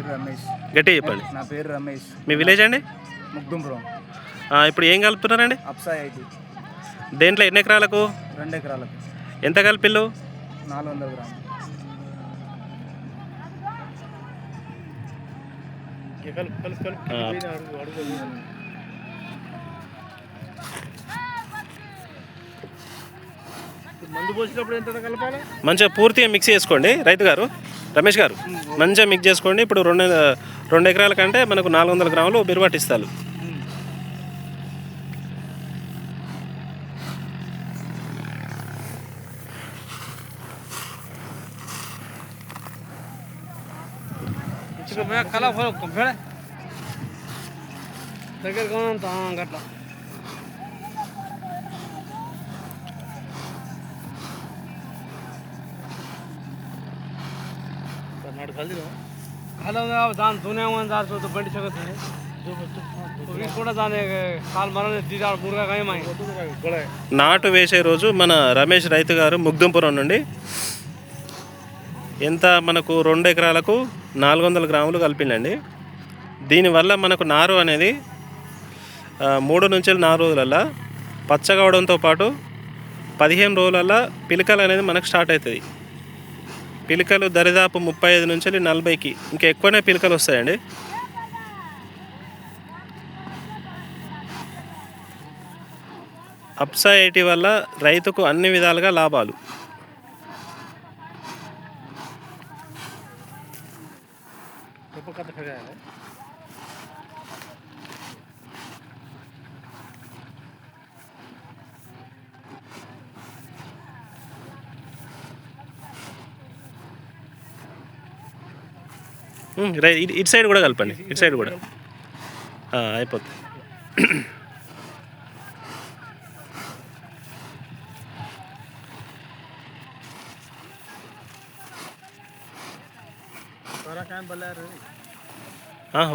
పేరు రమేష్. గట్టిగా చెప్పండి. నా పేరు రమేష్. మీ విలేజ్ అండి? ముగ్దుంపురం. ఇప్పుడు ఏం కలుపుతున్నారండి? అప్సా 80. దేంట్లో ఎన్ని ఎకరాలకు? 2 ఎకరాలకు. ఎంత కలిపిల్లు? 400 గ్రాములు. మందు పోసినప్పుడు ఎంత కలపాలి? మంచిగా పూర్తిగా మిక్స్ చేసుకోండి రైతు గారు, రమేష్ గారు. మంచిగా మిక్స్ చేసుకోండి. ఇప్పుడు 2 ఎకరాల కంటే మనకు 400 గ్రాములు బిరువు పట్టిస్తారు. దగ్గర గట్లా దాని దునియామని దాని బండి చదువుతుంది కూడా దాని కాలు మరణ తీరాడు మురుగా గాయమై. నాటు వేసే రోజు మన రమేష్ రైతు గారు ముగ్దుంపురం నుండి ఎంత మనకు 2 ఎకరాలకు 400 గ్రాములు కలిపిండండి. దీనివల్ల మనకు నారు అనేది 3 నుంచి 4 రోజులల్లో పచ్చగా అవడంతో పాటు 15 రోజులల్లో పిలకలు అనేది మనకు స్టార్ట్ అవుతుంది. పిలకలు దరిదాపు 35 నుంచి 40కి ఇంకా ఎక్కువనే పిలకలు వస్తాయండి. అప్సా 80 వల్ల రైతుకు అన్ని విధాలుగా లాభాలు. ఇటు సైడ్ కూడా కలపండి, ఇటు సైడ్ కూడా అయిపోతుంది.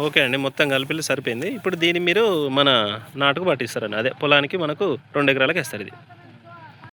ఓకే అండి, మొత్తం కలిపి సరిపోయింది. ఇప్పుడు దీన్ని మీరు మన నాటుకు పట్టిస్తారండి. అదే పొలానికి మనకు 2 ఎకరాలకు వేస్తారు ఇది.